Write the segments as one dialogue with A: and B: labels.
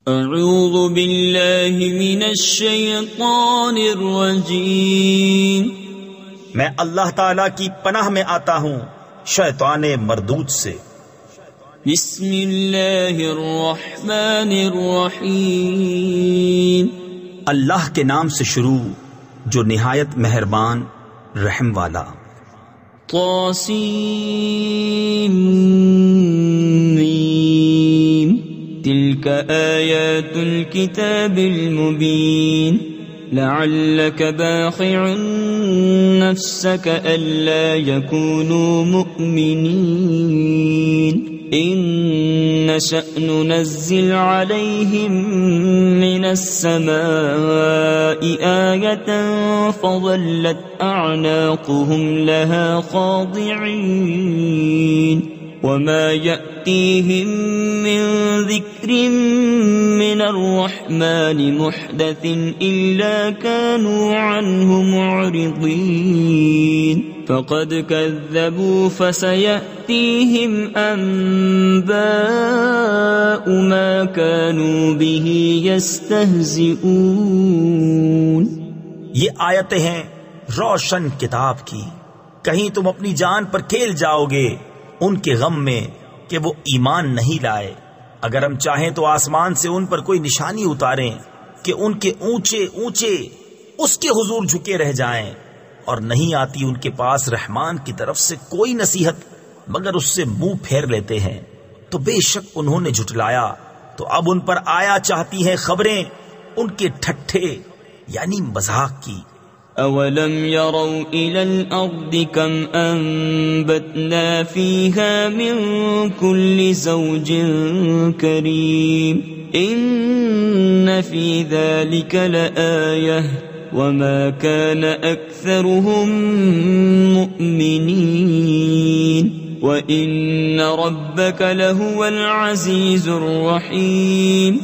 A: اعوذ باللہ من الشیطان الرجیم،
B: میں اللہ تعالی کی پناہ میں آتا ہوں شیطان مردود سے۔
A: بسم اللہ الرحمن الرحیم،
B: اللہ کے نام سے شروع جو نہایت مہربان رحم والا۔
A: طاسیم تلك آیات الكتاب المبین لعلك باخع نفسك ألا يكونوا مؤمنين إن نشأ ننزل عليهم من السماء آية فظلت أعناقهم لها خاضعين وما يأتيهم من ذكر من الرحمن محدث إلا كانوا عنه معرضين فقد كذبوا فسيأتيهم أنباء ما كانوا به يستهزئون۔
B: یہ آیتیں ہیں روشن کتاب کی، کہیں تم اپنی جان پر کھیل جاؤ گے ان کے غم میں کہ وہ ایمان نہیں لائے۔ اگر ہم چاہیں تو آسمان سے ان پر کوئی نشانی اتاریں کہ ان کے اونچے اونچے اس کے حضور جھکے رہ جائیں، اور نہیں آتی ان کے پاس رحمان کی طرف سے کوئی نصیحت مگر اس سے منہ پھیر لیتے ہیں۔ تو بے شک انہوں نے جھٹلایا، تو اب ان پر آیا چاہتی ہیں خبریں ان کے ٹھٹھے یعنی مذاق کی۔
A: اولم يروا الى الارض كم انبتنا فيها من كل زوج كريم ان في ذلك لآية وما كان اكثرهم مؤمنين وان ربك لهو العزيز الرحيم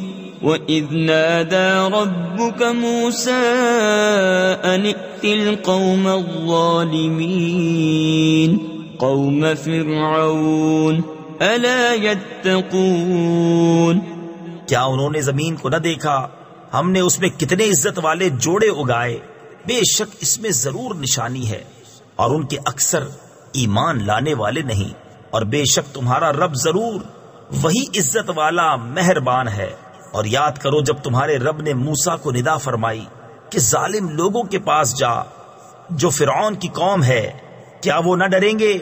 A: وَإِذْ نَادَى رَبُّكَ مُوسَىٰ أَنِ ائْتِ الْقَوْمَ الظَّالِمِينَ قَوْمَ فِرْعَوْنَ أَلَا يَتَّقُونَ۔
B: کیا انہوں نے زمین کو نہ دیکھا؟ ہم نے اس میں کتنے عزت والے جوڑے اگائے، بے شک اس میں ضرور نشانی ہے، اور ان کے اکثر ایمان لانے والے نہیں، اور بے شک تمہارا رب ضرور وہی عزت والا مہربان ہے۔ اور یاد کرو جب تمہارے رب نے موسیٰ کو ندا فرمائی کہ ظالم لوگوں کے پاس جا جو فرعون کی قوم ہے، کیا وہ نہ ڈریں گے؟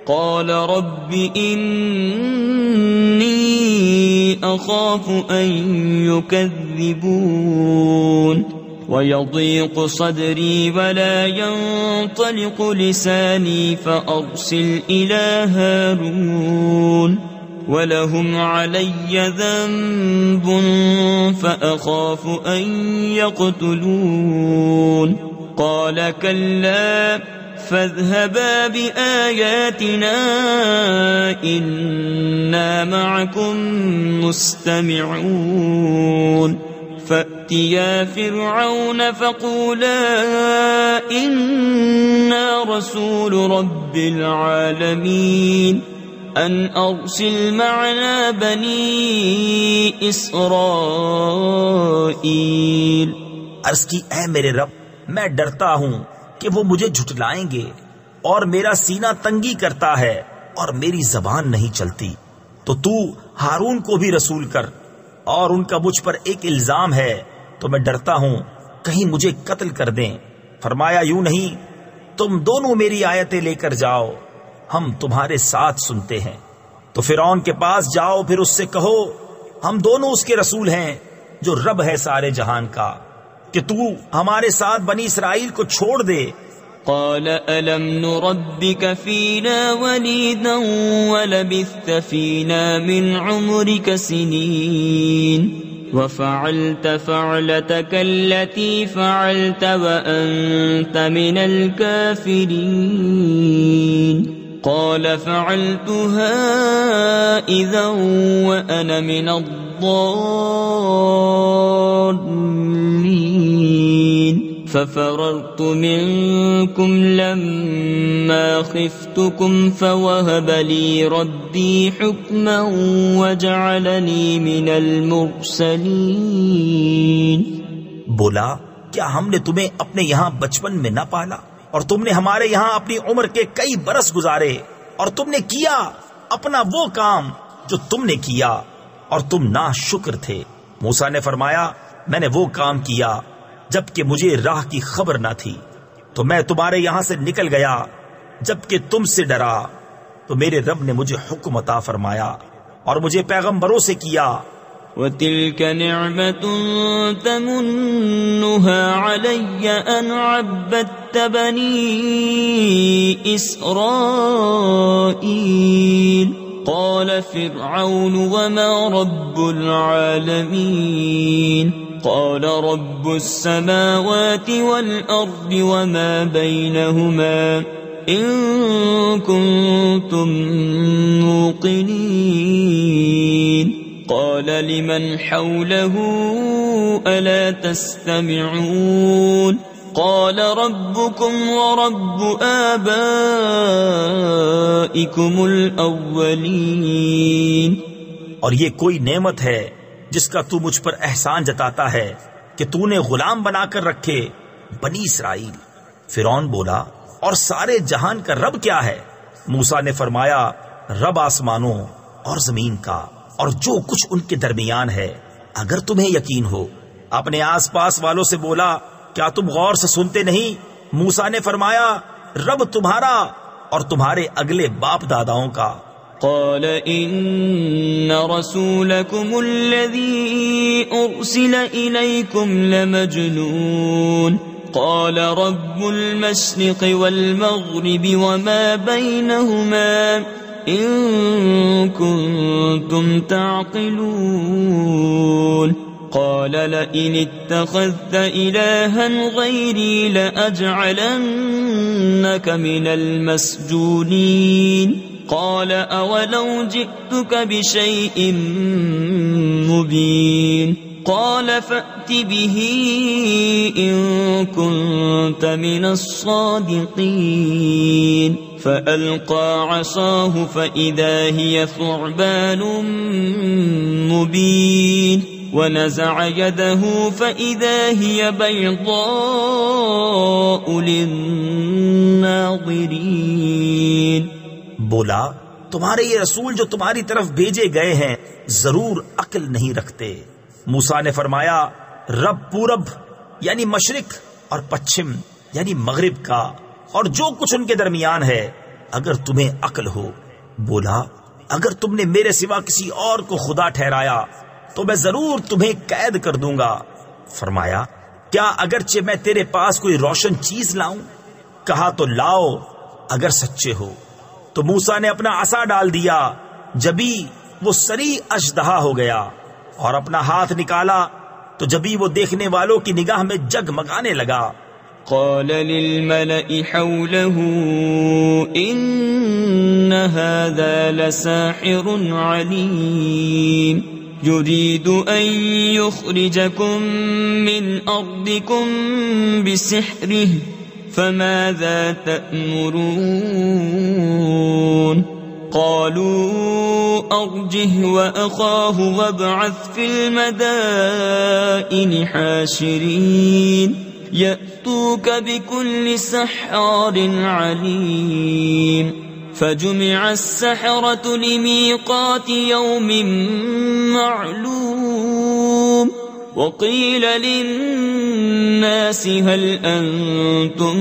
A: قال رب انی اخاف ان يكذبون ويضيق صدري ولا ينطلق لساني فأرسل إلى هارون وَلَهُمْ عَلَيَّ ذَنبٌ فَأَخَافُ أَن يَقْتُلُونِ قَالَ كَلَّا فَاذْهَبَا بِآيَاتِنَا إِنَّا مَعَكُمْ مُسْتَمِعُونَ فَأْتِيَا فِرْعَوْنَ فَقُولَا إِنَّا رَسُولُ رَبِّ الْعَالَمِينَ ان ارسل معنا بنی اسرائیل۔
B: عرض کی اے میرے رب، میں ڈرتا ہوں کہ وہ مجھے جھٹلائیں گے، اور میرا سینہ تنگی کرتا ہے اور میری زبان نہیں چلتی، تو تو ہارون کو بھی رسول کر، اور ان کا مجھ پر ایک الزام ہے تو میں ڈرتا ہوں کہیں مجھے قتل کر دیں۔ فرمایا یوں نہیں، تم دونوں میری آیتیں لے کر جاؤ، ہم تمہارے ساتھ سنتے ہیں۔ تو فرعون کے پاس جاؤ، پھر اس سے کہو ہم دونوں اس کے رسول ہیں جو رب ہے سارے جہان کا، کہ تو ہمارے ساتھ بنی اسرائیل کو چھوڑ دے۔
A: قال ألم نربك فينا وليدا ولبثت فينا من عمرك سنين وفعلت فعلتك التي فعلت وأنت من الكافرين قال فعلتها إذا وأنا من الضالين ففررت منكم لما خفتكم فوهب لي ربي حكما وجعلني من المرسلين.
B: بولا کیا ہم نے تمہیں اپنے یہاں بچپن میں نہ پالا اور تم نے ہمارے یہاں اپنی عمر کے کئی برس گزارے اور تم نے کیا اپنا وہ کام جو تم نے کیا اور تم ناشکر تھے. موسیٰ نے فرمایا میں نے وہ کام کیا جبکہ مجھے راہ کی خبر نہ تھی تو میں تمہارے یہاں سے نکل گیا جبکہ تم سے ڈرا تو میرے رب نے مجھے حکم عطا فرمایا اور مجھے پیغمبروں سے کیا.
A: وَتِلْكَ نِعْمَةٌ تَمُنُّهَا عَلَيَّ أَنْ عَبَّدتَّ بَنِي إِسْرَائِيلَ. قال فرعون وما رب العالمين. قال رب السماوات والأرض وما بينهما إن كنتم موقنين. قال لمن حوله ألا تستمعون. قال ربكم ورب آبائكم الأولين.
B: اور یہ کوئی نعمت ہے جس کا تو مجھ پر احسان جتاتا ہے کہ تو نے غلام بنا کر رکھے بنی اسرائیل. فرعون بولا اور سارے جہان کا رب کیا ہے؟ موسیٰ نے فرمایا رب آسمانوں اور زمین کا اور جو کچھ ان کے درمیان ہے اگر تمہیں یقین ہو. اپنے آس پاس والوں سے بولا کیا تم غور سے سنتے نہیں؟ موسیٰ نے فرمایا رب تمہارا اور تمہارے اگلے باپ داداؤں کا.
A: قال إن رسولكم الذي أرسل إليكم لمجنون. قال رب المشرق والمغرب وما بينهما إن كنتم تعقلون. قال لئن اتخذت إلها غيري لأجعلنك من المسجونين. قال أولو جئتك بشيء مبين. قال فأت به إن كنت من الصادقين. فألقى عصاه فإذا هي ثعبان مبين. ونزع يده فإذا هي بيضاء للناظرين.
B: بولا تمہارے یہ رسول جو تمہاری طرف بھیجے گئے ہیں ضرور عقل نہیں رکھتے. موسیٰ نے فرمایا رب پورب یعنی مشرق اور پچھم یعنی مغرب کا اور جو کچھ ان کے درمیان ہے اگر تمہیں عقل ہو. بولا اگر تم نے میرے سوا کسی اور کو خدا ٹھہرایا تو میں ضرور تمہیں قید کر دوں گا. فرمایا کیا اگرچہ میں تیرے پاس کوئی روشن چیز لاؤں؟ کہا تو لاؤ اگر سچے ہو. تو موسیٰ نے اپنا عصا ڈال دیا جبھی وہ سری اژدہا ہو گیا اور اپنا ہاتھ نکالا تو جبھی وہ دیکھنے والوں کی نگاہ میں جگمگانے لگا.
A: قال للملأ حوله إن هذا لساحر عليم يريد أن يخرجكم من أرضكم بسحره فماذا تأمرون. قالوا أرجه وأخاه وابعث في المدائن حاشرين يأتوك بكل سحار عليم. فجمع السحرة لميقات يوم معلوم. وقيل للناس هل أنتم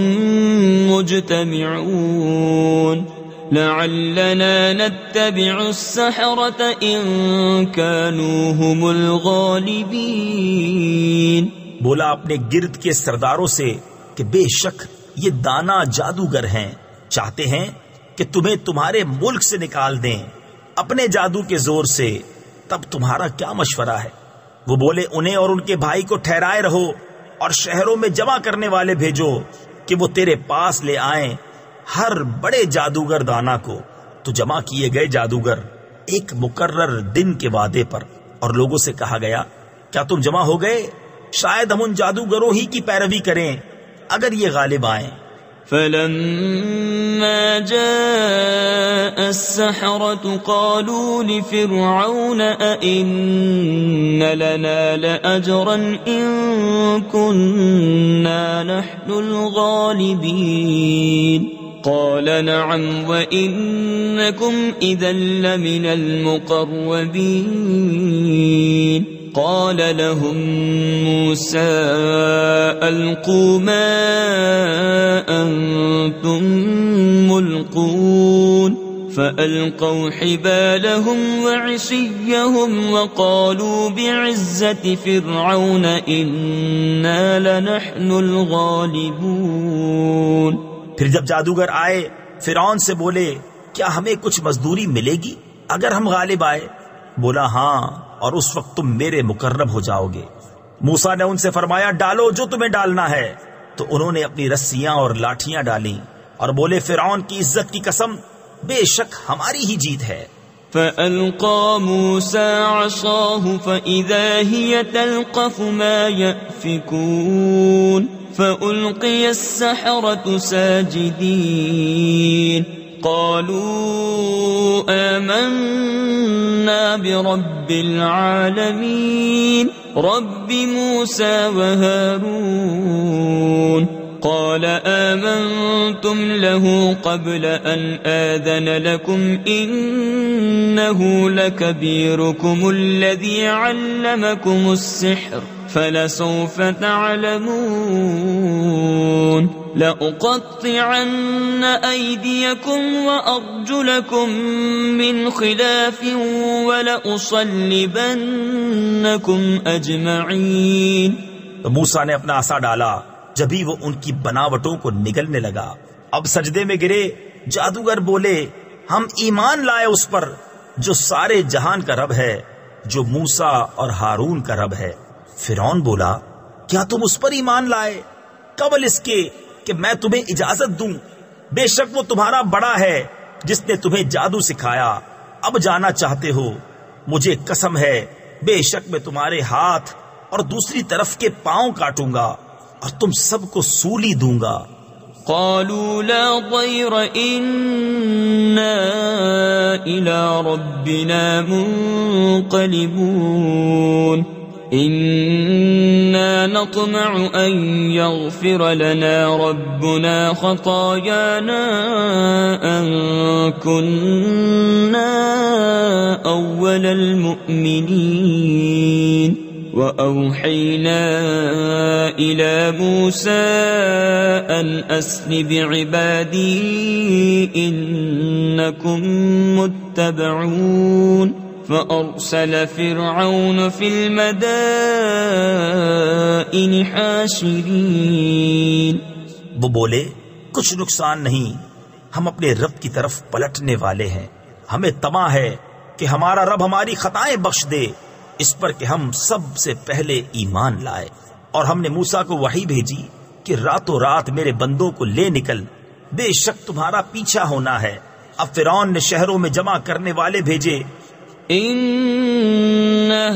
A: مجتمعون لعلنا نتبع السحرة إن كانوا هم الغالبين.
B: بولا اپنے گرد کے سرداروں سے کہ بے شک یہ دانا جادوگر ہیں، چاہتے ہیں کہ تمہیں تمہارے ملک سے نکال دیں اپنے جادو کے زور سے، تب تمہارا کیا مشورہ ہے؟ وہ بولے انہیں اور ان کے بھائی کو ٹھہرائے رہو اور شہروں میں جمع کرنے والے بھیجو کہ وہ تیرے پاس لے آئیں ہر بڑے جادوگر دانا کو. تو جمع کیے گئے جادوگر ایک مقرر دن کے وعدے پر اور لوگوں سے کہا گیا کیا تم جمع ہو گئے؟ شاید ہم ان جادوگروں ہی کی پیروی کریں اگر یہ غالب آئیں۔
A: فلما جاء السحرة قالوا لفرعون أئن لنا لأجرا إن كنا نحن الغالبين قال نعم وإنكم إذا لمن المقربين قال لهم موسى ألقوا ما أنتم ملقون فألقوا حبالهم وعصيهم وقالوا بعزة فرعون إنا لنحن الغالبون۔
B: پھر جب جادوگر آئے فرعون سے بولے کیا ہمیں کچھ مزدوری ملے گی اگر ہم غالب آئے؟ بولا ہاں، اور اس وقت تم میرے مقرب ہو جاؤ گے۔ موسیٰ نے ان سے فرمایا ڈالو جو تمہیں ڈالنا ہے، تو انہوں نے اپنی رسیاں اور لاٹھیاں ڈالیں اور بولے فرعون کی عزت کی قسم بے شک ہماری ہی جیت ہے۔
A: فألقى موسى عصاه فإذا هي تلقف ما يأفكون فألقي السحرة ساجدين قالوا آمنا برب العالمين رب موسى وهارون قال آمنتم له قبل أن آذن لكم إنه لكبيركم الذي علمكم السحر فلسوف تعلمون لأقطعن أيديكم وأرجلكم من خلاف ولأصلبنكم أجمعين۔
B: تو موسیٰ نے اپنا عصا ڈالا، جبھی وہ ان کی بناوٹوں کو نگلنے لگا۔ اب سجدے میں گرے۔ جادوگر بولے ہم ایمان لائے اس پر جو سارے جہان کا رب ہے، جو موسیٰ اور ہارون کا رب ہے۔ فرعون بولا کیا تم اس پر ایمان لائے قبل اس کے کہ میں تمہیں اجازت دوں؟ بے شک وہ تمہارا بڑا ہے جس نے تمہیں جادو سکھایا۔ اب جانا چاہتے ہو؟ مجھے قسم ہے بے شک میں تمہارے ہاتھ اور دوسری طرف کے پاؤں کاٹوں گا اور تم سب کو سولی دوں گا۔
A: قالوا لا ضير إنا إلى ربنا منقلبون إنا نطمع أن يغفر لنا ربنا خطايانا أن كنا أول المؤمنين وأوحينا إلى موسى أن أسر بعبادي إنكم متبعون فأرسل فرعون في المدائن حاشرين۔
B: وہ بولے کچھ نقصان نہیں، ہم اپنے رب کی طرف پلٹنے والے ہیں، ہمیں طمع ہے کہ ہمارا رب ہماری خطائیں بخش دے، اس پر کہ ہم سب سے پہلے ایمان لائے۔ اور ہم نے موسیٰ کو وحی بھیجی کہ راتوں رات میرے بندوں کو لے نکل، بے شک تمہارا پیچھا ہونا ہے۔ اب فرعون نے شہروں میں جمع کرنے والے بھیجے۔
A: إن هؤلاء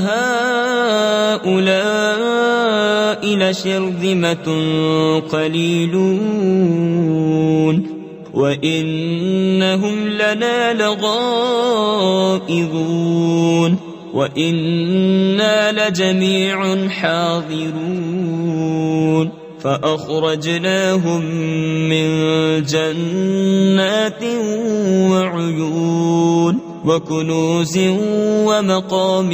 A: لشرذمة قليلون وإنهم لنا لغائظون وإنا لجميع حاضرون فأخرجناهم من جنات وعيون وكنوز ومقام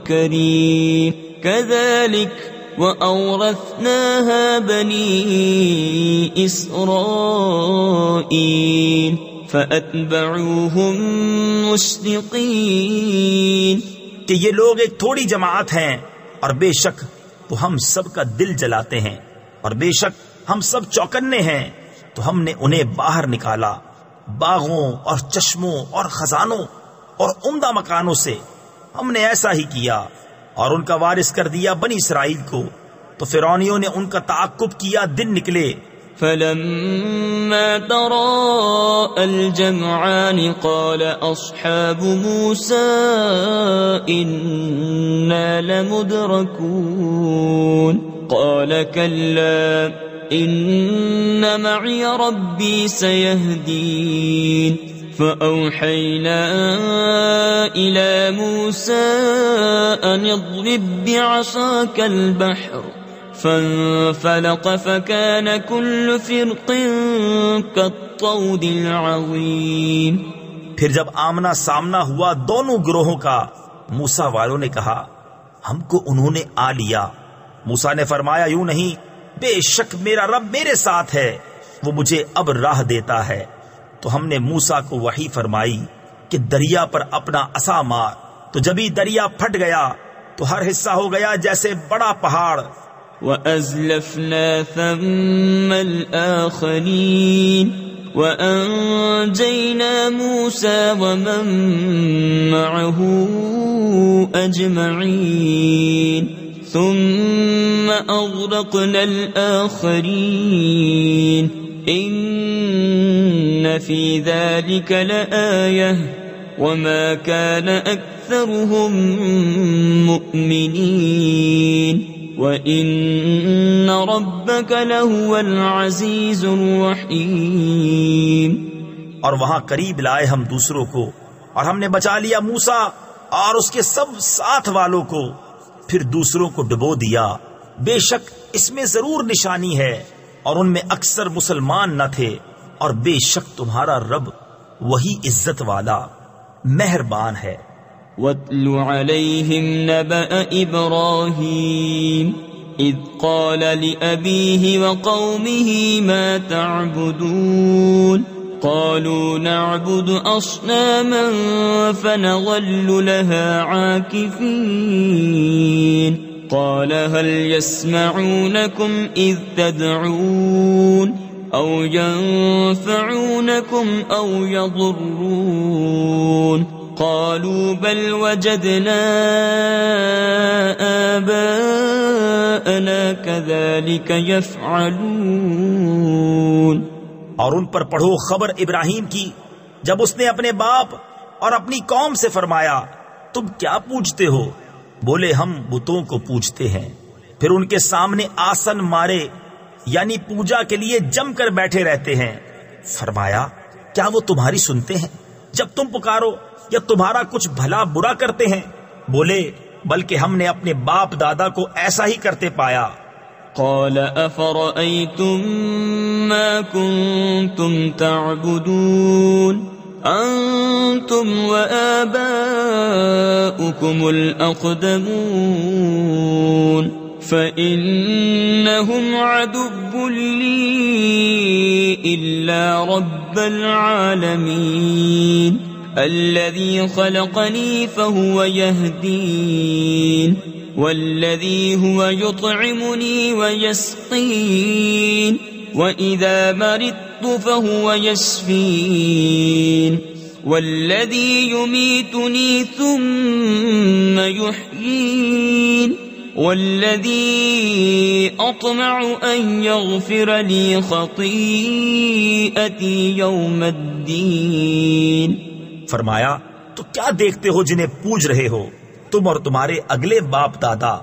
A: كريم كذلك وأورثناها بني إسرائيل فأتبعوهم مشرقين۔
B: کہ یہ لوگ ایک تھوڑی جماعت ہیں اور بے شک وہ ہم سب کا دل جلاتے ہیں، اور بے شک ہم سب چوکنے ہیں، تو ہم نے انہیں باہر نکالا باغوں اور چشموں اور خزانوں اور عمدہ مکانوں سے۔ ہم نے ایسا ہی کیا اور ان کا وارث کر دیا بنی اسرائیل کو۔ تو فرعونیوں نے ان کا تعاقب کیا، دن نکلے۔
A: فلما تراءى الجمعان قال أصحاب موسى إنا لمدركون قال كلا إن معي ربي سيهدين فأوحينا إلى موسى أن اضرب بعصاك البحر فانفلق فكان كل فرق كالطود العظيم.
B: پھر جب آمنا سامنا ہوا دونوں گروہوں کا، موسیٰ والوں نے کہا ہم کو انہوں نے آ لیا. موسیٰ نے فرمایا یوں نہیں، بے شک میرا رب میرے ساتھ ہے، وہ مجھے اب راہ دیتا ہے. تو ہم نے موسیٰ کو وحی فرمائی کہ دریا پر اپنا عصا مار. تو جبھی دریا پھٹ گیا تو ہر حصہ ہو گیا جیسے بڑا پہاڑ.
A: وَأَزْلَفْنَا ثَمَّ الْآخَرِينَ وَأَنْجَيْنَا مُوسَى وَمَن مَّعَهُ أَجْمَعِينَ ثُمَّ أَغْرَقْنَا الْآخَرِينَ إِنَّ فِي ذَلِكَ لَآيَةً وَمَا كَانَ أَكْثَرُهُم مُؤْمِنِينَ وَإِنَّ رَبَّكَ لَهُوَ الْعَزِيزُ الرَّحِيمُ.
B: اور وہاں قریب لائے ہم دوسروں کو، اور ہم نے بچا لیا موسیٰ اور اس کے سب ساتھ والوں کو، پھر دوسروں کو ڈبو دیا. بے شک اس میں ضرور نشانی ہے، اور ان میں اکثر مسلمان نہ تھے، اور بے شک تمہارا رب وہی عزت والا مہربان ہے.
A: وَاتْلُ عَلَيْهِمْ نَبَأَ إِبْرَاهِيمَ إِذْ قَالَ لِأَبِيهِ وَقَوْمِهِ مَا تَعْبُدُونَ قَالُوا نَعْبُدُ أَصْنَامًا فَنَظَلُّ لَهَا عَاكِفِينَ قَالَ هَلْ يَسْمَعُونَكُمْ إِذْ تَدْعُونَ أَوْ يَنفَعُونَكُمْ أَوْ يَضُرُّونَ قالوا بل وجدنا آباءنا كذلك يفعلون.
B: اور ان پر پڑھو خبر ابراہیم کی جب اس نے اپنے باپ اور اپنی قوم سے فرمایا تم کیا پوجتے ہو؟ بولے ہم بتوں کو پوجتے ہیں. پھر ان کے سامنے آسن مارے یعنی پوجا کے لیے جم کر بیٹھے رہتے ہیں. فرمایا کیا وہ تمہاری سنتے ہیں جب تم پکارو، یا تمہارا کچھ بھلا برا کرتے ہیں؟ بولے بلکہ ہم نے اپنے باپ دادا کو ایسا ہی کرتے پایا.
A: قال افرأيتم ما كنتم تعبدون انتم وآباؤكم الأقدمون فإنهم عدو لي إلا رب العالمين الذي خلقني فهو يهدين والذي هو يطعمني ويسقين وإذا مرضت فهو يشفين والذي يميتني ثم يحيين والذي أطمع أن يغفر لي خطيئتي يوم الدين.
B: فرمایا تو کیا دیکھتے ہو جنہیں پوج رہے ہو؟ تم اور تمہارے اگلے باپ دادا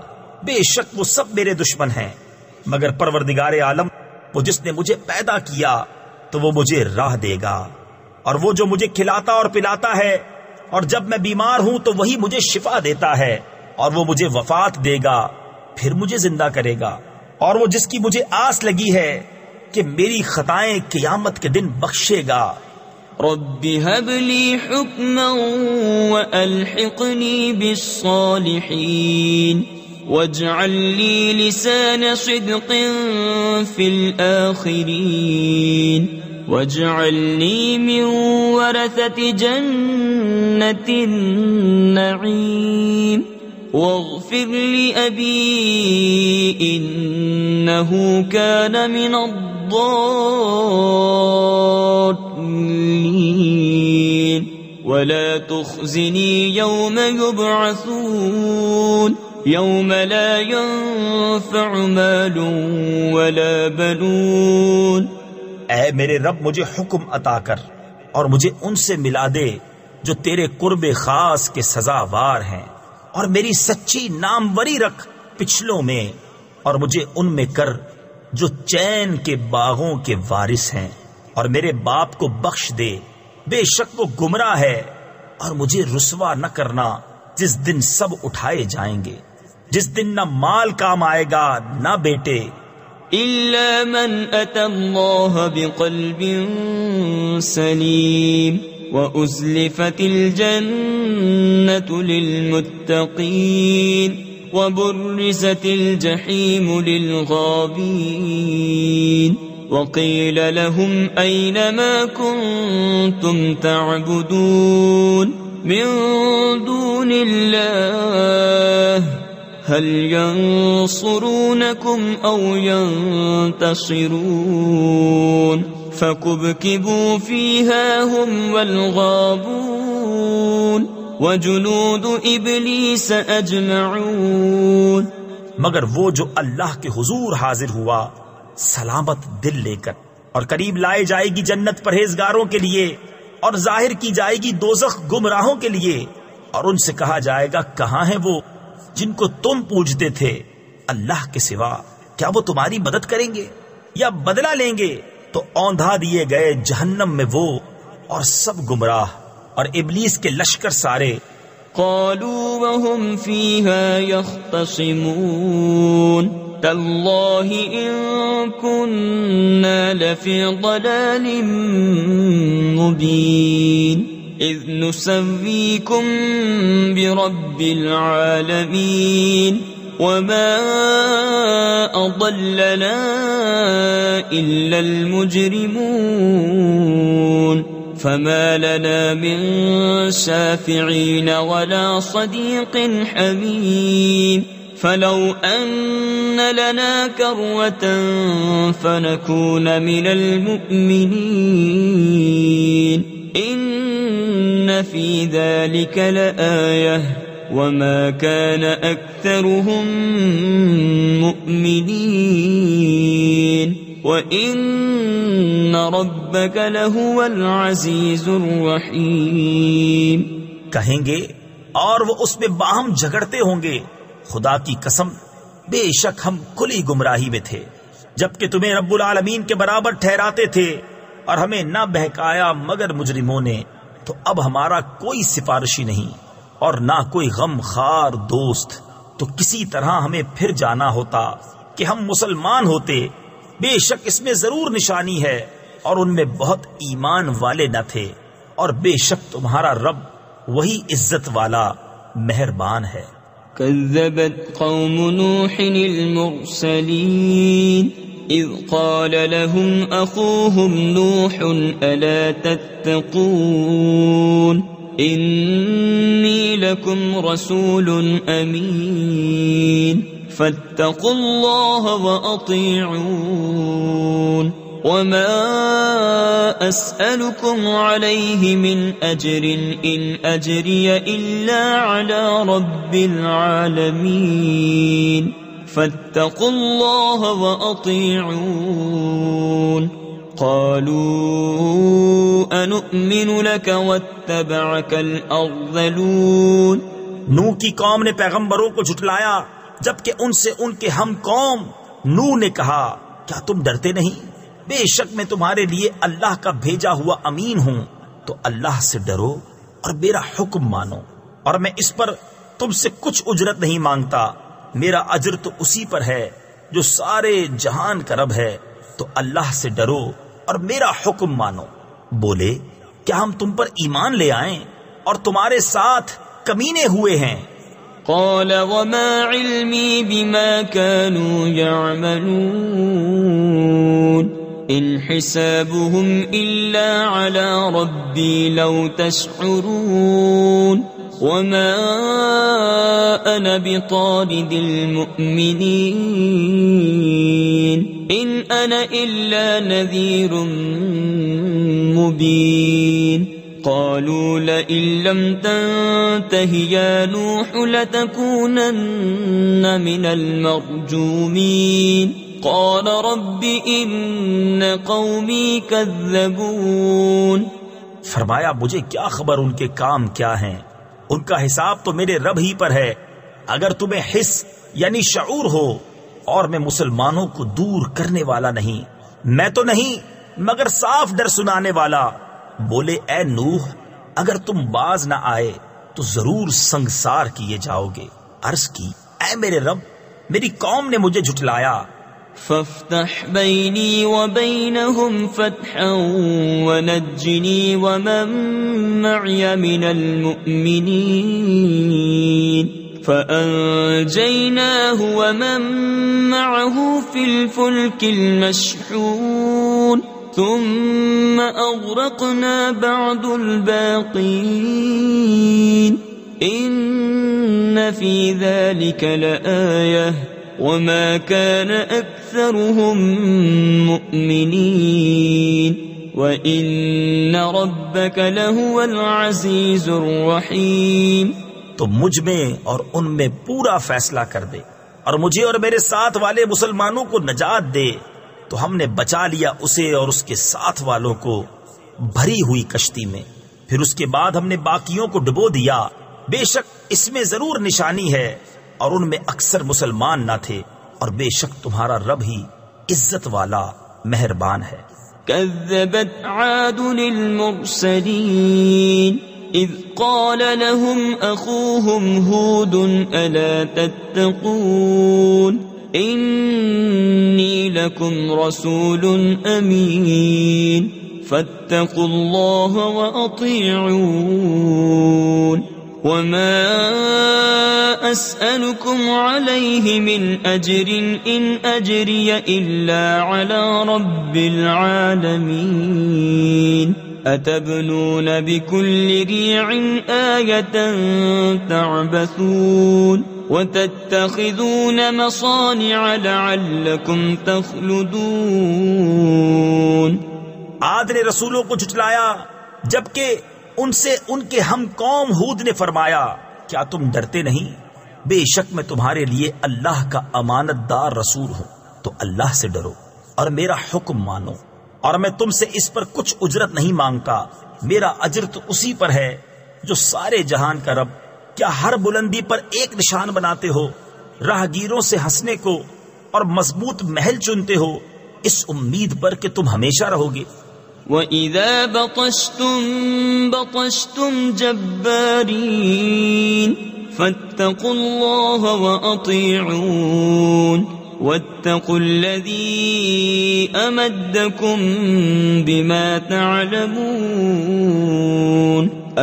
B: بے شک وہ سب میرے دشمن ہیں، مگر پروردگار عالم وہ جس نے مجھے پیدا کیا تو وہ مجھے راہ دے گا، اور وہ جو مجھے کھلاتا اور پلاتا ہے، اور جب میں بیمار ہوں تو وہی مجھے شفا دیتا ہے، اور وہ مجھے وفات دے گا پھر مجھے زندہ کرے گا، اور وہ جس کی مجھے آس لگی ہے کہ میری خطائیں قیامت کے دن بخشے گا.
A: رب هب لي حكما وألحقني بالصالحين واجعل لي لسان صدق في الآخرين واجعلني من ورثة جنة النعيم واغفر لأبي إنه كان من الضالين ولا تخزني يوم يبعثون يوم لا ينفع مال ولا بنون.
B: اے میرے رب مجھے حکم عطا کر اور مجھے ان سے ملا دے جو تیرے قرب خاص کے سزاوار ہیں، اور میری سچی ناموری رکھ پچھلوں میں، اور مجھے ان میں کر جو چین کے باغوں کے وارث ہیں، اور میرے باپ کو بخش دے، بے شک وہ گمراہ ہے، اور مجھے رسوا نہ کرنا جس دن سب اٹھائے جائیں گے، جس دن نہ مال کام آئے گا نہ بیٹے،
A: إلا من أتى الله بقلب سليم وأزلفت الجنة للمتقين وبرزت الجحيم للغابين وقيل لهم أين ما كنتم تعبدون من دون الله هل ينصرونكم أو ينتصرون فكبكبوا فيها هم والغابون وجنود إبليس أجمعون.
B: مگر وہ جو اللہ کے حضور حاضر ہوا سلامت دل لے کر، اور قریب لائے جائے گی جنت پرہیزگاروں کے لیے، اور ظاہر کی جائے گی دوزخ گمراہوں کے لیے، اور ان سے کہا جائے گا کہاں ہیں وہ جن کو تم پوجتے تھے اللہ کے سوا؟ کیا وہ تمہاری مدد کریں گے یا بدلہ لیں گے؟ تو اوندھا دیے گئے جہنم میں وہ اور سب گمراہ اور ابلیس کے لشکر سارے.
A: قالوا وهم فيها يختصمون تالله إن كنا لفي ضلال مبين إذ نسويكم برب العالمين وما أضلنا إلا المجرمون فما لنا من شافعين ولا صديق حميم فلو أن لنا كروة فنكون من المؤمنين إن في ذلك لآية وما كان أكثرهم مؤمنين وَإِنَّ رَبَّكَ لَهُوَ الْعَزِيزُ الرَّحِيمُ.
B: کہیں گے اور وہ اس میں باہم جھگڑتے ہوں گے، خدا کی قسم بے شک ہم کھلی گمراہی میں تھے جبکہ تمہیں رب العالمین کے برابر ٹھہراتے تھے، اور ہمیں نہ بہکایا مگر مجرموں نے. تو اب ہمارا کوئی سفارشی نہیں اور نہ کوئی غم خار دوست، تو کسی طرح ہمیں پھر جانا ہوتا کہ ہم مسلمان ہوتے. بے شک اس میں ضرور نشانی ہے، اور ان میں بہت ایمان والے نہ تھے، اور بے شک تمہارا رب وہی عزت والا مہربان ہے.
A: كذبت قوم نوح المرسلين إذ قال لهم أخوهم نوح ألا تتقون إني لكم رسول أمين فاتقوا الله وأطيعون وما أسألكم عليه من أجر إن أجري إلا على رب العالمين فاتقوا الله وأطيعون قالوا أنؤمن لك واتبعك الأرذلون.
B: نوح کی قوم نے پیغمبروں کو جھٹلایا جبکہ ان سے ان کے ہم قوم نوح نے کہا کیا تم ڈرتے نہیں؟ بے شک میں تمہارے لیے اللہ کا بھیجا ہوا امین ہوں، تو اللہ سے ڈرو اور میرا حکم مانو، اور میں اس پر تم سے کچھ اجرت نہیں مانگتا، میرا اجر تو اسی پر ہے جو سارے جہان کا رب ہے. تو اللہ سے ڈرو اور میرا حکم مانو. بولے کیا ہم تم پر ایمان لے آئیں اور تمہارے ساتھ کمینے ہوئے ہیں؟
A: قال وما علمي بما كانوا يعملون إن حسابهم إلا على ربي لو تشعرون وما أنا بطارد المؤمنين إن أنا إلا نذير مبين. قالوا لئن لم تنته يا نوح لتكونن من المرجومين قال رب إن قومي كذبون.
B: فرمایا مجھے کیا خبر ان کے کام کیا ہیں، ان کا حساب تو میرے رب ہی پر ہے. اگر تمہیں حس یعنی شعور ہو اور میں مسلمانوں کو دور کرنے والا نہیں، میں تو نہیں مگر صاف ڈر سنانے والا۔ بولے اے نوح، اگر تم باز نہ آئے تو ضرور سنگسار کیے جاؤ گے۔ عرض کی اے میرے رب، میری قوم نے مجھے جھٹلایا۔
A: فافتح بيني وبينهم فتحا ونجني ومن معي من المؤمنين فأنجيناه ومن معه في الفلك المشحون ثم أغرقنا بعد الباقين إن في ذلك لآية وما كان أكثرهم مؤمنين وإن ربك لهو العزيز الرحيم۔
B: تو مجھ میں اور ان میں پورا فیصلہ کر دے اور مجھے اور میرے ساتھ والے مسلمانوں کو نجات دے۔ تو ہم نے بچا لیا اسے اور اس کے ساتھ والوں کو بھری ہوئی کشتی میں، پھر اس کے بعد ہم نے باقیوں کو ڈبو دیا۔ بے شک اس میں ضرور نشانی ہے اور ان میں اکثر مسلمان نہ تھے، اور بے شک تمہارا رب ہی عزت والا مہربان ہے۔
A: كذبت عاد المرسلين إذ قال لهم أخوهم هود ألا تتقون إني لكم رسول أمين فاتقوا الله وأطيعون وما أسألكم عليه من أجر إن أجري إلا على رب العالمين أتبنون بكل ريع آية تعبثون وتتخذون مصانع لعلكم تخلدون۔
B: عاد نے رسولوں کو جھٹلایا جبکہ ان سے ان کے ہم قوم ہود نے فرمایا کیا تم ڈرتے نہیں؟ بے شک میں تمہارے لیے اللہ کا امانت دار رسول ہوں، تو اللہ سے ڈرو اور میرا حکم مانو، اور میں تم سے اس پر کچھ اجرت نہیں مانگتا، میرا اجر تو اسی پر ہے جو سارے جہان کا رب۔ کیا ہر بلندی پر ایک نشان بناتے ہو، راہ گیروں سے ہنسنے کو اور مضبوط محل چنتے ہو اس امید پر کہ تم ہمیشہ رہو گے؟
A: وَإِذَا بَطَشْتُمْ بَطَشْتُمْ جَبَّارِينَ فَاتَّقُوا اللَّهَ وَأَطِيعُونَ وَاتَّقُوا الَّذِي أَمَدَّكُمْ بِمَا تَعْلَمُونَ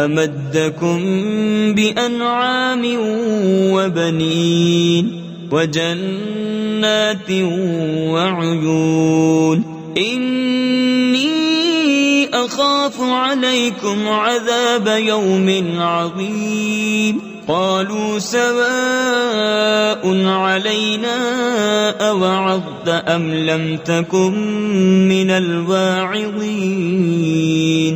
A: أَمَدَّكُمْ بِأَنْعَامٍ وَبَنِينَ وَجَنَّاتٍ وَعُيُونٍ إِنِّي أَخَافُ عَلَيْكُمْ عَذَابَ يَوْمٍ عَظِيمٍ قَالُوا سَوَاءٌ عَلَيْنَا أَوَعَظْتَ أَمْ لَمْ تَكُنْ مِنَ الْوَاعِظِينَ۔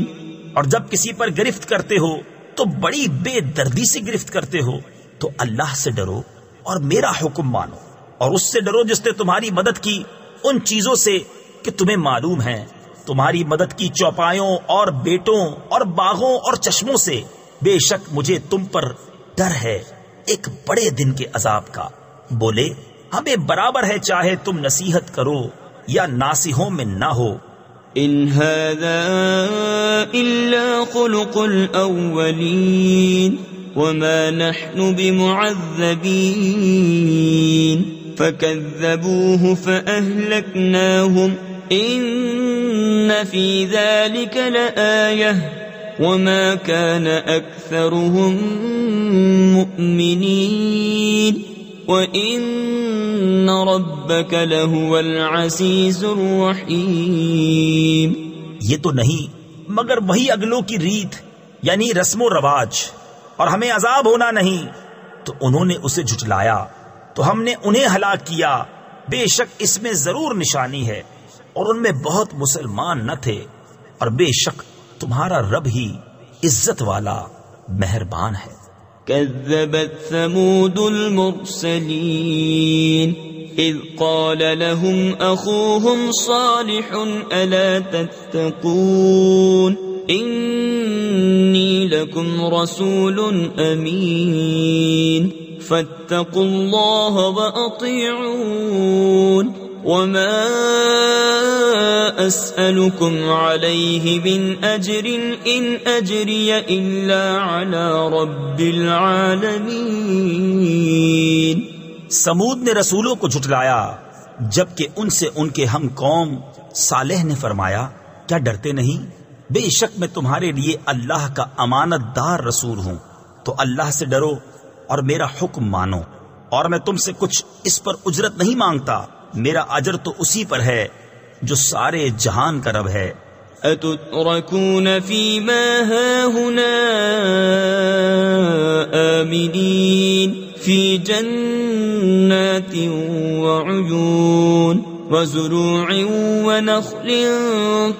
B: اور جب کسی پر گرفت کرتے ہو تو بڑی بے دردی سے گرفت کرتے ہو، تو اللہ سے ڈرو اور میرا حکم مانو، اور اس سے ڈرو جس نے تمہاری مدد کی ان چیزوں سے کہ تمہیں معلوم ہے، تمہاری مدد کی چوپایوں اور بیٹوں اور باغوں اور چشموں سے۔ بے شک مجھے تم پر ڈر ہے ایک بڑے دن کے عذاب کا۔ بولے ہمیں برابر ہے چاہے تم نصیحت کرو یا ناصحوں میں نہ ہو۔
A: إن هذا إلا خلق الأولين وما نحن بمعذبين فكذبوه فأهلكناهم إن في ذلك لآية وما كان أكثرهم مؤمنين وَإِنَّ رَبَّكَ لَهُوَ الْعَزِيزُ الرَّحِيمُ۔
B: یہ تو نہیں مگر وہی اگلوں کی ریت یعنی رسم و رواج، اور ہمیں عذاب ہونا نہیں۔ تو انہوں نے اسے جھٹلایا تو ہم نے انہیں ہلاک کیا، بے شک اس میں ضرور نشانی ہے، اور ان میں بہت مسلمان نہ تھے، اور بے شک تمہارا رب ہی عزت والا مہربان ہے۔
A: كذبت ثمود المرسلين إذ قال لهم أخوهم صالح ألا تتقون إني لكم رسول أمين فاتقوا الله وأطيعون وما أسألكم عليه من أجر إن أجري إلا على رب العالمين۔
B: سمود نے رسولوں کو جھٹلایا جبکہ ان سے ان کے ہم قوم صالح نے فرمایا کیا ڈرتے نہیں؟ بے شک میں تمہارے لیے اللہ کا امانت دار رسول ہوں، تو اللہ سے ڈرو اور میرا حکم مانو، اور میں تم سے کچھ اس پر اجرت نہیں مانگتا، میرا اجر تو اسی پر ہے جو سارے جہان کا رب ہے۔
A: أتتركون فيما هاهنا آمنين في جنات وعيون وزروع ونخل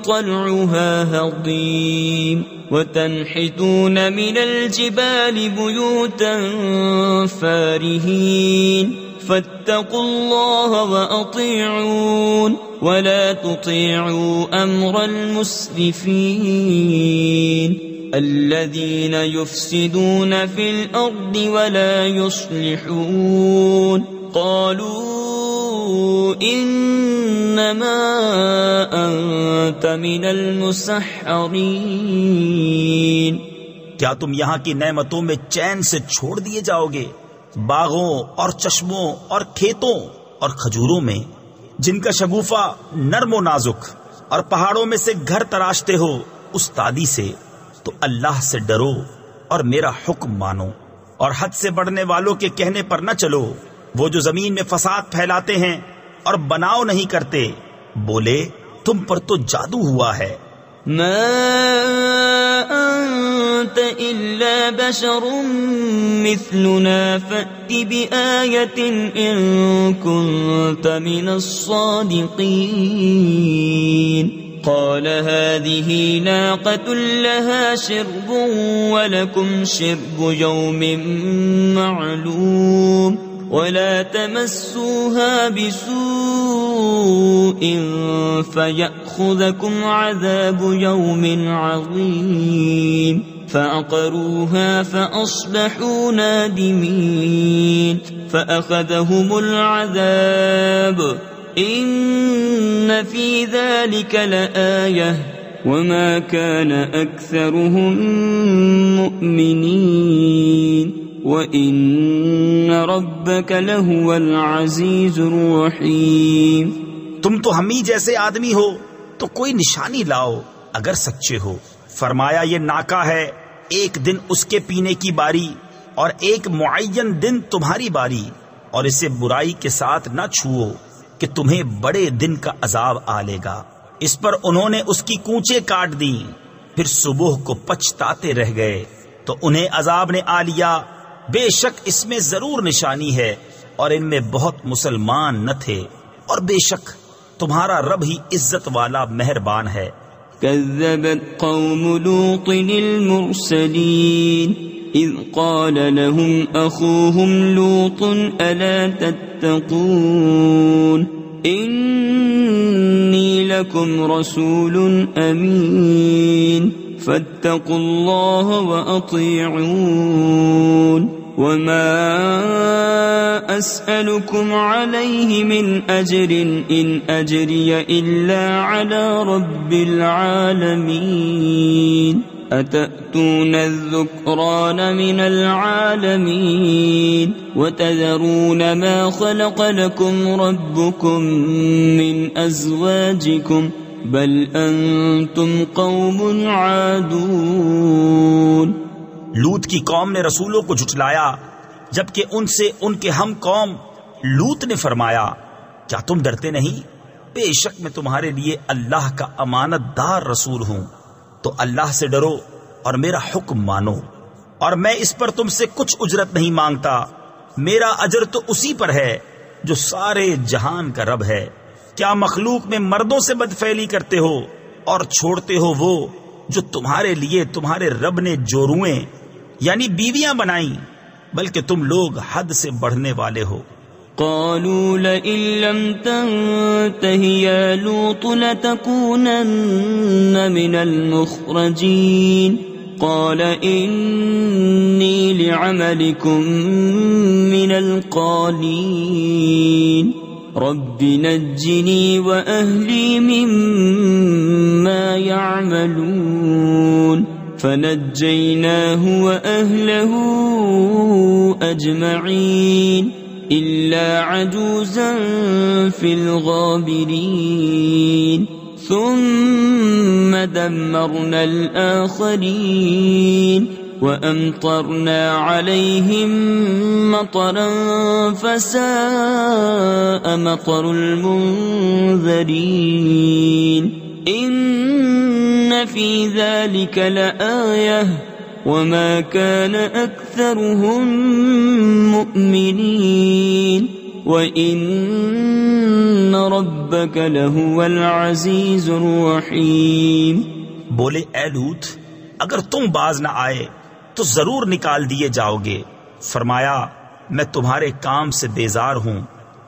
A: طلعها هضيم وتنحتون من الجبال بيوتا فارهين فاتقوا الله وأطيعون ولا تطيعوا أمر المسرفين الذين يفسدون في الأرض ولا يصلحون قالوا إنما أنت من المسحرين۔
B: کیا تم یہاں کی نعمتوں میں چین سے چھوڑ دیے جاؤ گے؟ باغوں اور چشموں اور کھیتوں اور کھجوروں میں جن کا شگوفہ نرم و نازک، اور پہاڑوں میں سے گھر تراشتے ہو استادی سے، تو اللہ سے ڈرو اور میرا حکم مانو، اور حد سے بڑھنے والوں کے کہنے پر نہ چلو، وہ جو زمین میں فساد پھیلاتے ہیں اور بناؤ نہیں کرتے، بولے تم پر تو جادو ہوا ہے۔
A: ما أنت إلا بشر مثلنا فأت بآية إن كنت من الصادقين۔ قال هذه ناقة لها شرب ولكم شرب يوم معلوم ولا تمسوها بسوء فيأخذكم عذاب يوم عظيم فعقروها فأصبحوا نادمين فأخذهم العذاب إن في ذلك لآية وما كان أكثرهم مؤمنين وَإِنَّ رَبَّكَ لَهُوَ الْعَزِيزُ الرَّحِيمُ۔
B: تم تو ہم ہی جیسے آدمی ہو تو کوئی نشانی لاؤ اگر سچے ہو۔ فرمایا یہ ناکا ہے، ایک دن اس کے پینے کی باری اور ایک معین دن تمہاری باری، اور اسے برائی کے ساتھ نہ چھوؤ کہ تمہیں بڑے دن کا عذاب آ لے گا۔ اس پر انہوں نے اس کی کونچیں کاٹ دیں، پھر صبح کو پچھتاتے رہ گئے تو انہیں عذاب نے آ لیا۔ بے شک اس میں ضرور نشانی ہے اور ان میں بہت مسلمان نہ تھے، اور بے شک تمہارا رب ہی عزت والا مہربان ہے۔
A: كذبت قوم لوط المرسلين إذ قال لهم أخوهم لوط ألا تتقون إني لكم رسول أمين فاتقوا الله وأطيعون وما أسألكم عليه من أجر إن أجري إلا على رب العالمين أتأتون الذكران من العالمين وتذرون ما خلق لكم ربكم من أزواجكم بل انتم قوم عادون۔
B: لوط کی قوم نے رسولوں کو جھٹلایا جبکہ ان سے ان کے ہم قوم لوط نے فرمایا کیا تم ڈرتے نہیں؟ بے شک میں تمہارے لیے اللہ کا امانت دار رسول ہوں، تو اللہ سے ڈرو اور میرا حکم مانو، اور میں اس پر تم سے کچھ اجرت نہیں مانگتا، میرا اجر تو اسی پر ہے جو سارے جہان کا رب ہے۔ کیا مخلوق میں مردوں سے بدفعلی کرتے ہو اور چھوڑتے ہو وہ جو تمہارے لیے تمہارے رب نے جورویں یعنی بیویاں بنائیں، بلکہ تم لوگ حد سے بڑھنے والے ہو۔
A: قالوا لئن لم تنته يا لوط لتكونن من المخرجين قال إني لعملكم من القالين رب نجني وأهلي مما يعملون فنجيناه وأهله أجمعين إلا عجوزا في الغابرين ثم دمرنا الآخرين وأمطرنا عليهم مطرا فساء مطر المنذرين إن في ذلك لآية وما كان أكثرهم مؤمنين وإن ربك لهو العزيز الرحيم۔
B: بولے اے لوط، اگر تم باز نہ آئے تو ضرور نکال دیے جاؤ گے۔ فرمایا میں تمہارے کام سے بیزار ہوں،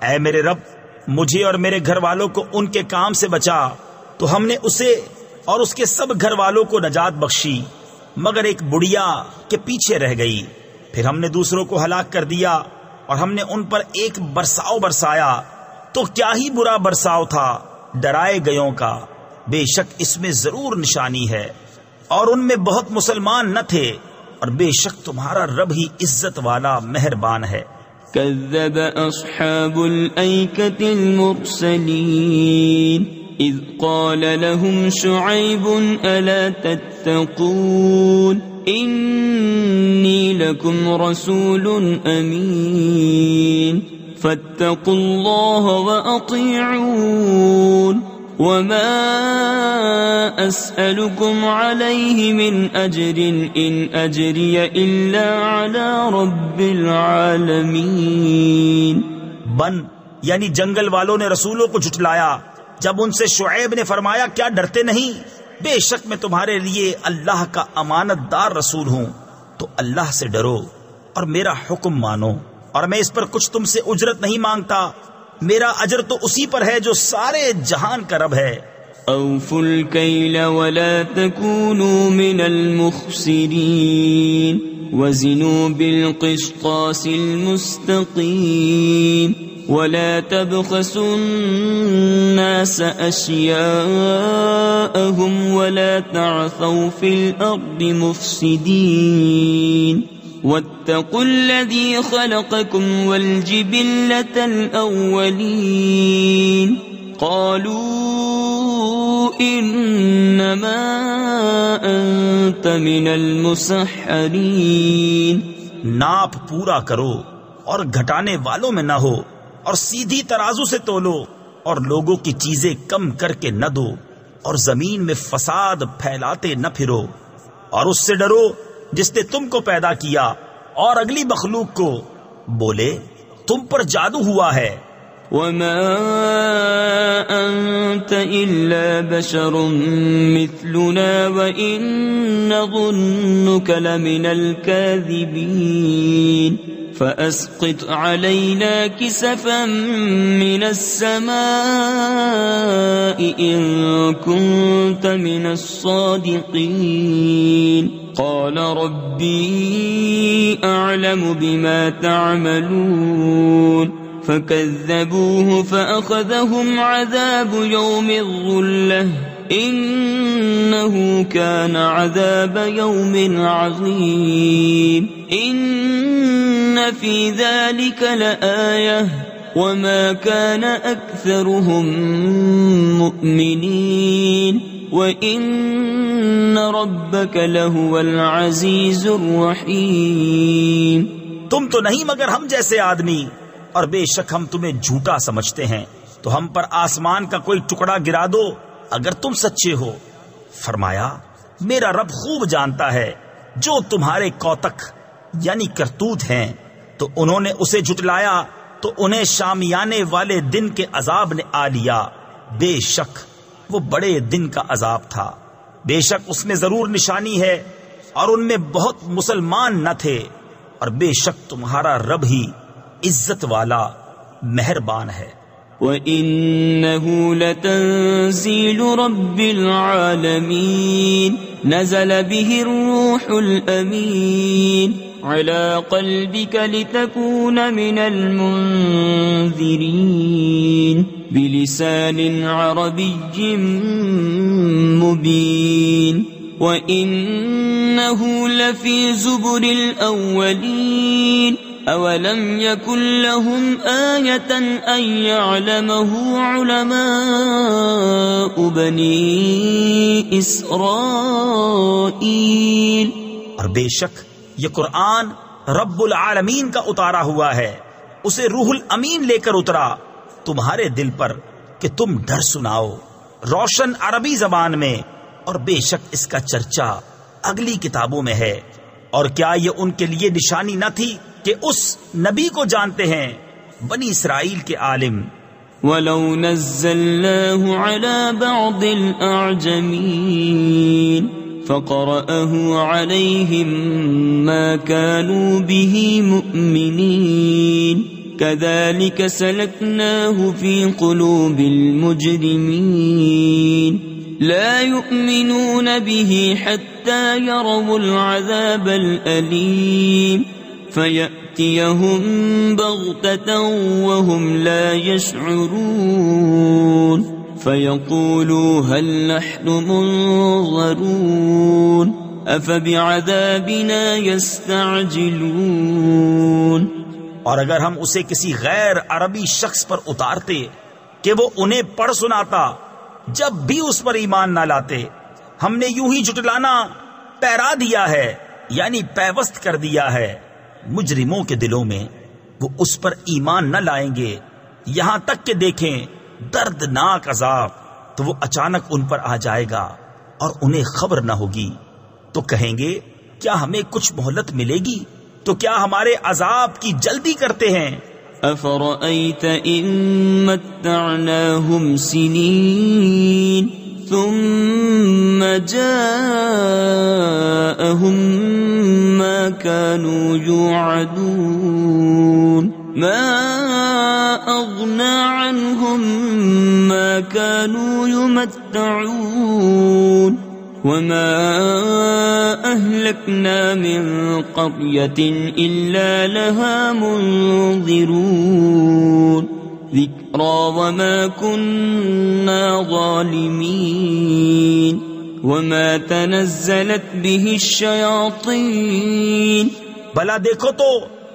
B: اے میرے رب مجھے اور میرے گھر والوں کو ان کے کام سے بچا۔ تو ہم نے اسے اور اس کے سب گھر والوں کو نجات بخشی مگر ایک بڑھیا کے پیچھے رہ گئی۔ پھر ہم نے دوسروں کو ہلاک کر دیا اور ہم نے ان پر ایک برساؤ برسایا، تو کیا ہی برا برساؤ تھا ڈرائے گیوں کا۔ بے شک اس میں ضرور نشانی ہے، اور ان میں بہت مسلمان نہ تھے، اور بے شک تمہارا رب ہی عزت والا مہربان ہے۔
A: كذب أصحاب الأيكة المرسلين إذ قال لهم شعيب ألا تتقون إني لكم رسول أمين فاتقوا الله وأطيعون وما أسألكم عليه من أجر إن أجري إلا على رب العالمين۔
B: بن یعنی جنگل والوں نے رسولوں کو جھٹلایا جب ان سے شعیب نے فرمایا کیا ڈرتے نہیں؟ بے شک میں تمہارے لیے اللہ کا امانت دار رسول ہوں، تو اللہ سے ڈرو اور میرا حکم مانو، اور میں اس پر کچھ تم سے اجرت نہیں مانگتا، میرا اجر تو اسی پر ہے جو سارے جہان کا رب ہے۔
A: أوفوا الكيل ولا تكونوا من المخسرين وزنوا بالقسطاس المستقيم ولا تبخسوا الناس أشياءهم ولا تعثوا في الأرض مفسدين واتقوا الذي خلقكم والجبلة الأولين قالوا إنما أنت من المسحرين۔
B: ناپ پورا کرو اور گھٹانے والوں میں نہ ہو، اور سیدھی ترازو سے تولو، اور لوگوں کی چیزیں کم کر کے نہ دو، اور زمین میں فساد پھیلاتے نہ پھرو، اور اس سے ڈرو جس نے تم کو پیدا کیا اور اگلی مخلوق کو۔ بولے تم پر جادو ہوا ہے۔
A: وما أنت إلا بشر مثلنا وإن نظنك لمن الكاذبين فأسقط علينا كسفا من السماء إن كنت من الصادقين قال ربي أعلم بما تعملون فكذبوه فأخذهم عذاب يوم الظلة إنه كان عذاب يوم عظيم إن في ذلك لآية وما كان أكثرهم مؤمنين وإن ربك لهو العزيز الرحيم۔
B: تم تو نہیں مگر ہم جیسے آدمی، اور بے شک ہم تمہیں جھوٹا سمجھتے ہیں، تو ہم پر آسمان کا کوئی ٹکڑا گرا دو اگر تم سچے ہو۔ فرمایا میرا رب خوب جانتا ہے جو تمہارے کوتک یعنی کرتوت ہیں۔ تو انہوں نے اسے جھٹلایا تو انہیں شامیانے والے دن کے عذاب نے آ لیا، بے شک وہ بڑے دن کا عذاب تھا۔ بے شک اس میں ضرور نشانی ہے، اور ان میں بہت مسلمان نہ تھے، اور بے شک تمہارا رب ہی عزت والا مہربان ہے۔
A: وَإِنَّهُ لَتَنزِيلُ رَبِّ الْعَالَمِينَ نَزَلَ بِهِ الرُّوحُ الروح الأمين على قلبك لتكون من المنذرين بلسان عربي مبين وإنه لفي زبر الأولين أولم يكن لهم آية أن يعلمه علماء بني إسرائيل.
B: اور بے شک یہ قرآن رب العالمین کا اتارا ہوا ہے، اسے روح الامین لے کر اترا تمہارے دل پر کہ تم ڈر سناؤ روشن عربی زبان میں، اور بے شک اس کا چرچا اگلی کتابوں میں ہے. اور کیا یہ ان کے لیے نشانی نہ تھی کہ اس نبی کو جانتے ہیں بنی اسرائیل کے عالم.
A: وَلَوْ نَزَّلْنَاهُ عَلَى بَعْضِ الْأَعْجَمِينَ فَقَرَأَهُ عَلَيْهِمْ مَا كَانُوا بِهِ مُؤْمِنِينَ كَذَلِكَ سَلَكْنَاهُ فِي قُلُوبِ الْمُجْرِمِينَ لا يؤمنون به حتى يروا العذاب الأليم فيأتيهم بغتة وهم لا يشعرون فيقولوا هل نحن منظرون أفبعذابنا يستعجلون.
B: اور اگر ہم اسے کسی غیر عربی شخص پر اتارتے کہ وہ انہیں پڑھ سناتا جب بھی اس پر ایمان نہ لاتے، ہم نے یوں ہی جھٹلانا پیرا دیا ہے، یعنی پیوست کر دیا ہے مجرموں کے دلوں میں. وہ اس پر ایمان نہ لائیں گے یہاں تک کہ دیکھیں دردناک عذاب، تو وہ اچانک ان پر آ جائے گا اور انہیں خبر نہ ہوگی. تو کہیں گے کیا ہمیں کچھ مہلت ملے گی؟ تو کیا ہمارے عذاب کی جلدی کرتے ہیں؟
A: أفرأيت إن متعناهم سنين ثم جاءهم ما كانوا يوعدون ما أغنى عنهم ما كانوا يمتعون وما أهلكنا من قرية إلا لها منذرون ذكرى وما كنا ظالمين وما تنزلت به الشياطين.
B: بھلا دیکھو تو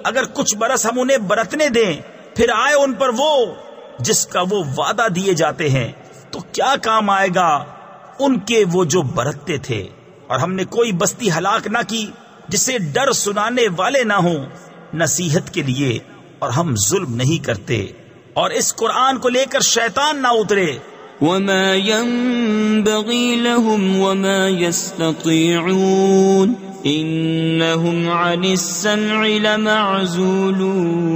B: اگر کچھ برس ہم انہیں برتنے دیں پھر آئے ان پر وہ جس کا وہ وعدہ دیے جاتے ہیں، تو کیا کام آئے گا ان کے وہ جو برتتے تھے. اور ہم نے کوئی بستی ہلاک نہ کی جسے ڈر سنانے والے نہ ہوں نصیحت کے لیے، اور ہم ظلم نہیں کرتے. اور اس قرآن کو لے کر شیطان نہ اترے.
A: وما ينبغي لهم وما يستطيعون إنهم عن السمع لمعزولون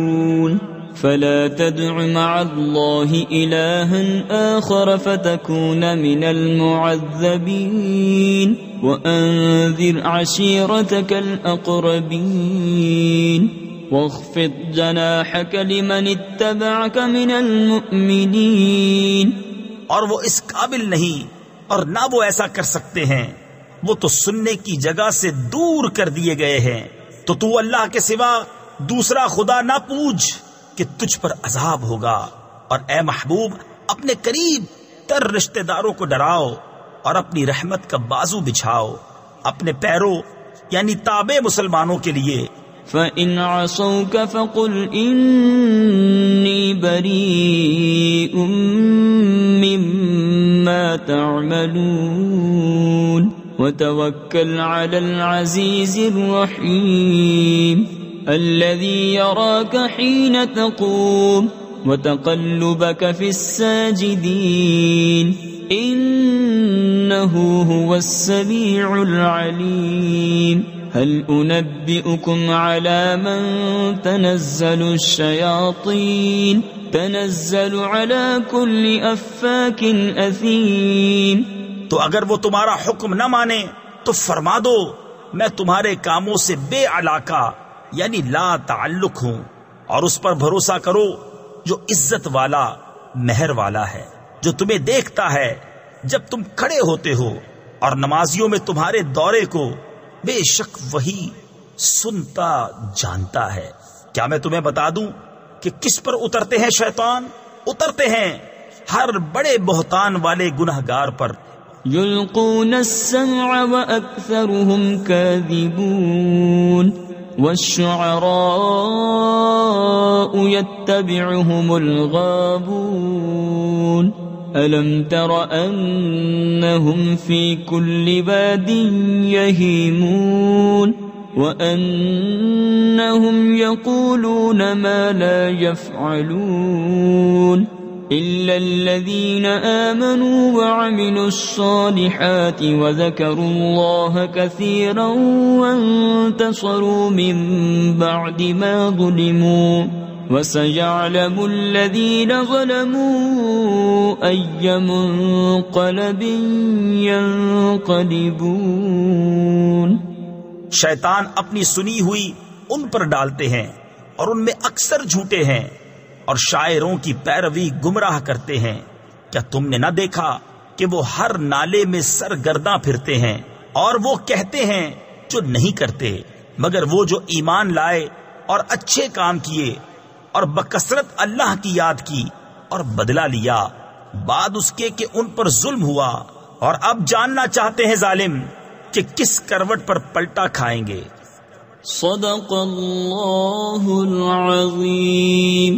A: فلا تدع مع الله إلها آخر فتكون من المعذبين وأنذر عشيرتك الأقربين واخفض جناحك لمن اتبعك من المؤمنين.
B: اور وہ اس قابل نہیں اور نہ وہ ایسا کر سکتے ہیں، وہ تو سننے کی جگہ سے دور کر دیے گئے ہیں. تو تو اللہ کے سوا دوسرا خدا نہ پوچھ کہ تجھ پر عذاب ہوگا. اور اے محبوب اپنے قریب تر رشتہ داروں کو ڈراؤ اور اپنی رحمت کا بازو بچھاؤ اپنے پیروں یعنی تابع مسلمانوں کے لیے.
A: فَإِنْ عَصَوْكَ فَقُلْ إِنِّي بَرِيءٌ مِّمَّا تَعْمَلُونَ وَتَوَكَّلْ عَلَى الْعَزِيزِ الرَّحِيمِ الَّذِي يَرَاكَ حِينَ تَقُومُ وَتَقَلُّبَكَ فِي السَّاجِدِينَ إِنَّهُ هُوَ السَّمِيعُ الْعَلِيمُ. هل أنبئكم على من تنزل الشياطين تنزل على كل أفاك أثيم.
B: تو اگر وہ تمہارا حکم نہ مانے تو فرما دو میں تمہارے کاموں سے بے علاقہ یعنی لا تعلق ہوں، اور اس پر بھروسہ کرو جو عزت والا مہر والا ہے، جو تمہیں دیکھتا ہے جب تم کھڑے ہوتے ہو اور نمازیوں میں تمہارے دورے کو بے شک وہی سنتا جانتا ہے۔ کیا میں تمہیں بتا دوں کہ کس پر اترتے ہیں شیطان؟ اترتے ہیں ہر بڑے بہتان والے گنہگار پر۔
A: يلقون السمع وأكثرهم كاذبون والشعراء يتبعهم الغاوون ألم تر أنهم في كل واد يهيمون وأنهم يقولون ما لا يفعلون إلا الذين آمنوا وعملوا الصالحات وذكروا الله كثيرا وانتصروا من بعد ما ظلموا وسيعلم الذين ظلموا أي منقلب ينقلبون۔
B: شیطان اپنی سنی ہوئی ان پر ڈالتے ہیں اور ان میں اکثر جھوٹے ہیں، اور شاعروں کی پیروی گمراہ کرتے ہیں۔ کیا تم نے نہ دیکھا کہ وہ ہر نالے میں سرگرداں پھرتے ہیں، اور وہ کہتے ہیں جو نہیں کرتے، مگر وہ جو ایمان لائے اور اچھے کام کیے اور بکثرت اللہ کی یاد کی اور بدلہ لیا بعد اس کے کہ ان پر ظلم ہوا، اور اب جاننا چاہتے ہیں ظالم کہ کس کروٹ پر پلٹا کھائیں گے۔
A: صدق اللہ العظیم۔